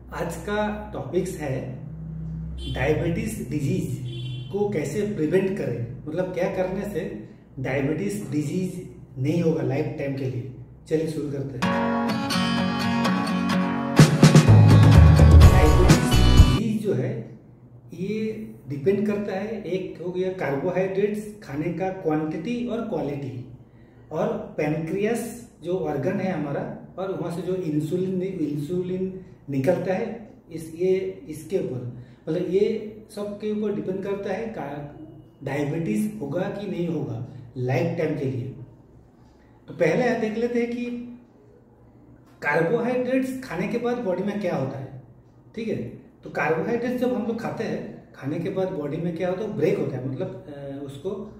आज का टॉपिक्स है डायबिटीज डिजीज को कैसे प्रिवेंट करें, मतलब क्या करने से डायबिटीज डिजीज नहीं होगा लाइफ टाइम के लिए। चलिए शुरू करते हैं। डायबिटीज डिजीज जो है ये डिपेंड करता है, एक हो गया कार्बोहाइड्रेट्स खाने का क्वांटिटी और क्वालिटी, और पैनक्रियास जो ऑर्गन है हमारा, और वहाँ से जो इंसुलिन निकलता है इसके ऊपर, मतलब ये सब के ऊपर डिपेंड करता है डायबिटीज होगा कि नहीं होगा लाइफ टाइम के लिए। तो पहले देख लेते हैं कि कार्बोहाइड्रेट्स खाने के बाद बॉडी में क्या होता है। ठीक है, तो कार्बोहाइड्रेट्स जब हम लोग खाते हैं, खाने के बाद बॉडी में क्या होता है, ब्रेक होता है, मतलब उसको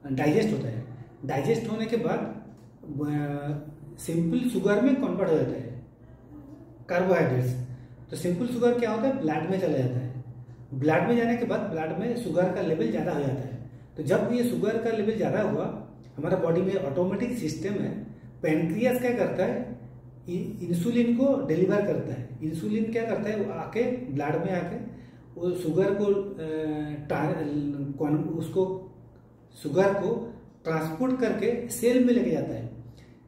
डाइजेस्ट होता है। डाइजेस्ट होने के बाद सिंपल शुगर में कन्वर्ट हो जाता है कार्बोहाइड्रेट्स। तो सिंपल शुगर क्या होता है, ब्लड में चला जाता है। ब्लड में जाने के बाद ब्लड में शुगर का लेवल ज़्यादा हो जाता है। तो जब ये शुगर का लेवल ज़्यादा हुआ, हमारा बॉडी में ऑटोमेटिक सिस्टम है, पैनक्रियास क्या करता है, इंसुलिन को डिलीवर करता है। इंसुलिन क्या करता है, वो आके ब्लड में आके वो शुगर को ट्रांसपोर्ट करके सेल में लेके जाता है।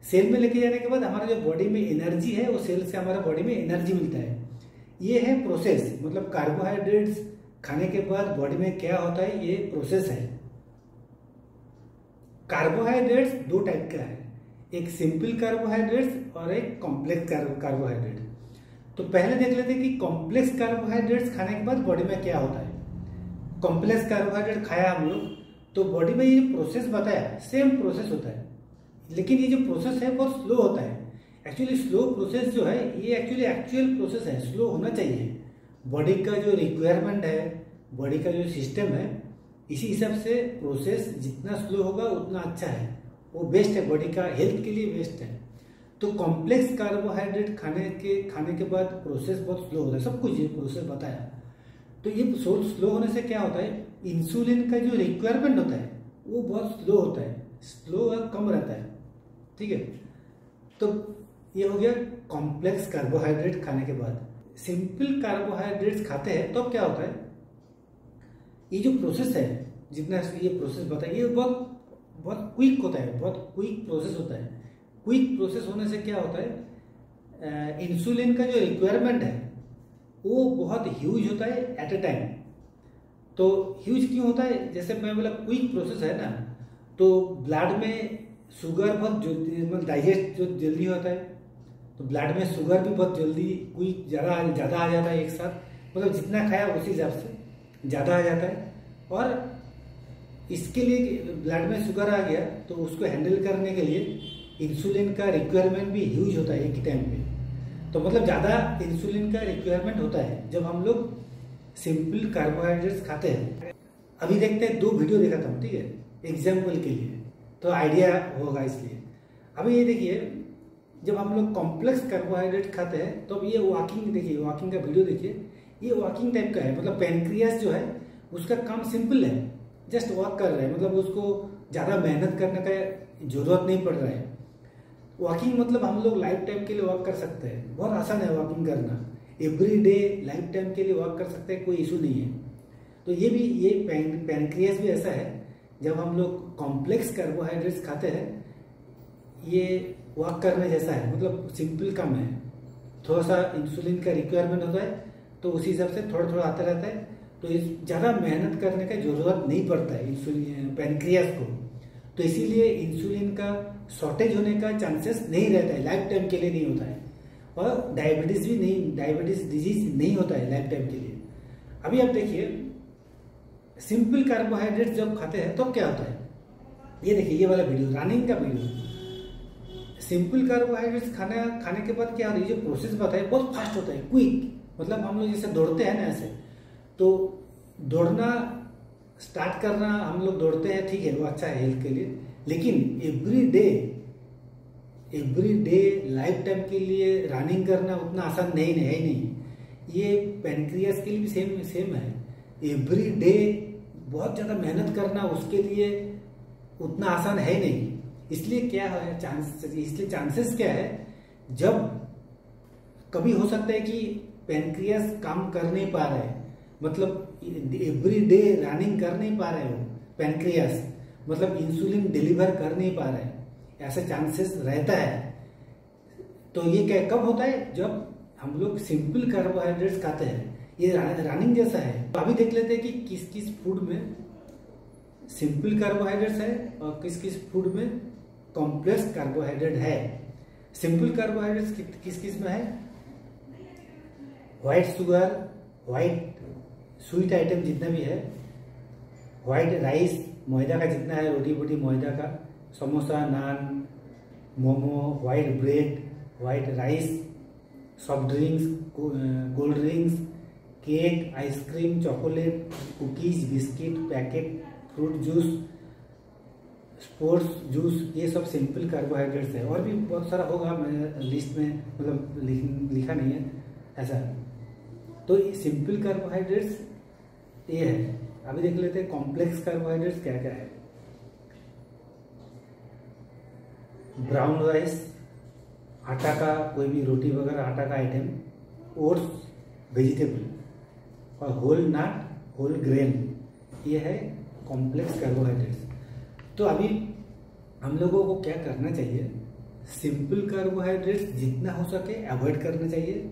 सेल में लेके जाने के बाद हमारे जो बॉडी में एनर्जी है, वो सेल से हमारा बॉडी में एनर्जी मिलता है। ये है प्रोसेस, मतलब कार्बोहाइड्रेट्स खाने के बाद बॉडी में क्या होता है, ये प्रोसेस है। कार्बोहाइड्रेट्स दो टाइप का है, एक सिंपल कार्बोहाइड्रेट्स और एक कॉम्प्लेक्स कार्बोहाइड्रेट। तो पहले देख लेते हैं कि कॉम्प्लेक्स कार्बोहाइड्रेट्स खाने के बाद बॉडी में क्या होता है। कॉम्प्लेक्स कार्बोहाइड्रेट खाया हम लोग, तो बॉडी में ये प्रोसेस बताया, सेम प्रोसेस होता है, लेकिन ये जो प्रोसेस है बहुत स्लो होता है। एक्चुअली स्लो प्रोसेस जो है, ये एक्चुअल प्रोसेस है, स्लो होना चाहिए। बॉडी का जो रिक्वायरमेंट है, बॉडी का जो सिस्टम है, इसी हिसाब से प्रोसेस जितना स्लो होगा उतना अच्छा है, वो बेस्ट है, बॉडी का हेल्थ के लिए बेस्ट है। तो कॉम्प्लेक्स कार्बोहाइड्रेट खाने के बाद प्रोसेस बहुत स्लो होता है, सब कुछ ये प्रोसेस बताया। तो ये स्लो होने से क्या होता है, इंसुलिन का जो रिक्वायरमेंट होता है वो बहुत स्लो होता है, स्लो और कम रहता है। ठीक है, तो ये हो गया कॉम्प्लेक्स कार्बोहाइड्रेट खाने के बाद। सिंपल कार्बोहाइड्रेट्स खाते हैं तो क्या होता है, ये जो प्रोसेस है, जितना ये प्रोसेस बताया, ये बहुत क्विक होता है, बहुत क्विक प्रोसेस होता है। क्विक प्रोसेस होने से क्या होता है, इंसुलिन का जो रिक्वायरमेंट है वो बहुत ह्यूज होता है एट ए टाइम। तो ह्यूज क्यों होता है, जैसे मैं बोला क्विक प्रोसेस है ना, तो ब्लड में शुगर बहुत जल्दी डाइजेस्ट जो जल्दी होता है, तो ब्लड में शुगर भी बहुत जल्दी क्विक ज़्यादा आ जाता है एक साथ, मतलब जितना खाया उसी हिसाब से ज़्यादा आ जाता है। और इसके लिए ब्लड में शुगर आ गया तो उसको हैंडल करने के लिए इंसुलिन का रिक्वायरमेंट भी ह्यूज होता है एक ही टाइम पे। तो मतलब ज़्यादा इंसुलिन का रिक्वायरमेंट होता है जब हम लोग सिंपल कार्बोहाइड्रेट्स खाते हैं। अभी देखते हैं, 2 वीडियो देखा था, ठीक है, एग्जाम्पल के लिए, तो आइडिया होगा इसलिए। अभी ये देखिए, जब हम लोग कॉम्प्लेक्स कार्बोहाइड्रेट खाते हैं तो ये वॉकिंग देखिए, वॉकिंग का वीडियो देखिए, ये वॉकिंग टाइप का है, मतलब पैनक्रियास जो है उसका काम सिंपल है, जस्ट वॉक कर रहा है, मतलब उसको ज़्यादा मेहनत करने का जरूरत नहीं पड़ रहा है। वॉकिंग मतलब हम लोग लाइफ टाइम के लिए वॉक कर सकते हैं, बहुत आसान है वॉकिंग करना, एवरी डे लाइफ टाइम के लिए वॉक कर सकते हैं, कोई इशू नहीं है। तो ये पैनक्रियास भी ऐसा है, जब हम लोग कॉम्प्लेक्स कार्बोहाइड्रेट्स खाते हैं, ये वॉक करने जैसा है, मतलब सिंपल काम है। थोड़ा सा इंसुलिन का रिक्वायरमेंट होता है तो उसी हिसाब से थोड़ा थोड़ा आता रहता है, तो ज़्यादा मेहनत करने का जरूरत नहीं पड़ता है इंसुलिन पैनक्रियास को। तो इसीलिए इंसुलिन का शॉर्टेज होने का चांसेस नहीं रहता है, लाइफ टाइम के लिए नहीं होता है, और डायबिटीज डिजीज नहीं होता है लाइफ टाइम के लिए। अभी आप देखिए, सिंपल कार्बोहाइड्रेट जब खाते हैं तो क्या होता है, ये देखिए, ये वाला वीडियो, रनिंग का वीडियो। सिंपल कार्बोहाइड्रेट्स खाने के बाद क्या होता है, ये जो प्रोसेस बताया बहुत फास्ट होता है, क्विक, मतलब हम लोग जैसे दौड़ते हैं ना, ऐसे तो दौड़ना स्टार्ट करना, हम लोग दौड़ते हैं, ठीक है, वो अच्छा है हेल्थ के लिए, लेकिन एवरी डे लाइफ टाइम के लिए रनिंग करना उतना आसान नहीं है ही नहीं। ये पैनक्रियास के लिए भी सेम है, एवरी डे बहुत ज़्यादा मेहनत करना उसके लिए उतना आसान है नहीं। इसलिए क्या है, चांसेस क्या है, जब कभी हो सकता है कि पैनक्रियास काम कर नहीं पा रहा है, मतलब एवरी डे रनिंग कर नहीं पा रहे हो पैनक्रियास, मतलब इंसुलिन डिलीवर कर नहीं पा रहा है, ऐसा चांसेस रहता है। तो ये क्या कब होता है? जब हम लोग सिंपल कार्बोहाइड्रेट्स खाते हैं। ये रनिंग जैसा है। तो अभी देख लेते हैं कि किस किस फूड में सिंपल कार्बोहाइड्रेट्स है और किस किस फूड में कॉम्प्लेक्स कार्बोहाइड्रेट है। सिंपल कार्बोहाइड्रेट्स किस किस में है? White sugar, white sweet item जितना भी है, व्हाइट राइस, मैदा का जितना है, रोटी बोटी मैदा का, samosa, naan, momo, white bread, white rice, soft drinks, cold drinks, cake, ice cream, chocolate, cookies, biscuit, packet, fruit juice, sports juice, ये सब सिंपल कार्बोहाइड्रेट्स है। और भी बहुत सारा होगा, मैं लिस्ट में मतलब लिखा नहीं है ऐसा। तो सिंपल कार्बोहाइड्रेट्स ये है। अभी देख लेते हैं कॉम्प्लेक्स कार्बोहाइड्रेट्स क्या क्या है। ब्राउन राइस, आटा का कोई भी रोटी वगैरह आटा का आइटम, ओट्स, वेजिटेबल और होल नट, होल ग्रेन, ये है कॉम्प्लेक्स कार्बोहाइड्रेट्स। तो अभी हम लोगों को क्या करना चाहिए? सिंपल कार्बोहाइड्रेट्स जितना हो सके अवॉइड करना चाहिए,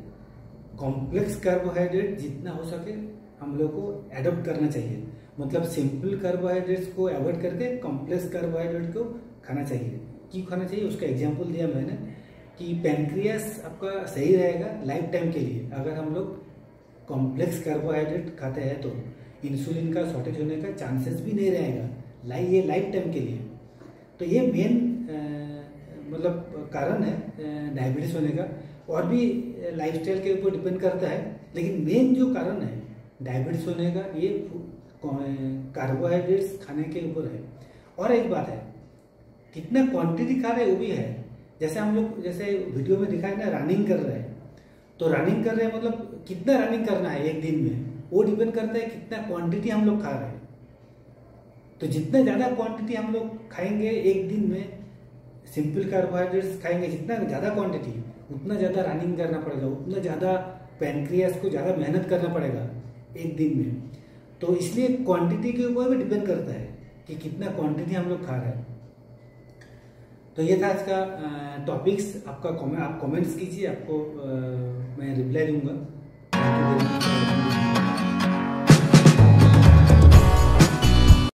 कॉम्प्लेक्स कार्बोहाइड्रेट जितना हो सके हम लोग को एडॉप्ट करना चाहिए। मतलब सिंपल कार्बोहाइड्रेट्स को अवॉइड करके कॉम्प्लेक्स कार्बोहाइड्रेट को खाना चाहिए। क्यों खाना चाहिए उसका एग्जांपल दिया मैंने कि पैनक्रियास आपका सही रहेगा लाइफ टाइम के लिए। अगर हम लोग कॉम्प्लेक्स कार्बोहाइड्रेट खाते हैं तो इंसुलिन का शॉर्टेज होने का चांसेस भी नहीं रहेगा ये लाइफ टाइम के लिए। तो ये मेन मतलब कारण है डायबिटीज होने का। और भी लाइफस्टाइल के ऊपर डिपेंड करता है, लेकिन मेन जो कारण है डायबिटीज होने का ये कार्बोहाइड्रेट्स खाने के ऊपर है। और एक बात है, कितना क्वांटिटी खा रहे वो भी है। जैसे हम लोग जैसे वीडियो में दिखाया ना, रनिंग कर रहे हैं, तो रनिंग कर रहे हैं मतलब कितना रनिंग करना है एक दिन में, वो डिपेंड करता है कितना क्वांटिटी हम लोग खा रहे हैं। तो जितना ज़्यादा क्वांटिटी हम लोग खाएंगे एक दिन में, सिंपल कार्बोहाइड्रेट्स खाएंगे जितना ज़्यादा क्वांटिटी, उतना ज़्यादा रनिंग करना पड़ेगा, उतना ज़्यादा पैनक्रियास को ज़्यादा मेहनत करना पड़ेगा एक दिन में। तो इसलिए क्वांटिटी के ऊपर भी डिपेंड करता है कि कितना क्वांटिटी हम लोग खा रहे हैं। तो ये था आज का टॉपिक्स। आपका आप कमेंट्स कीजिए, आपको मैं रिप्लाई दूंगा।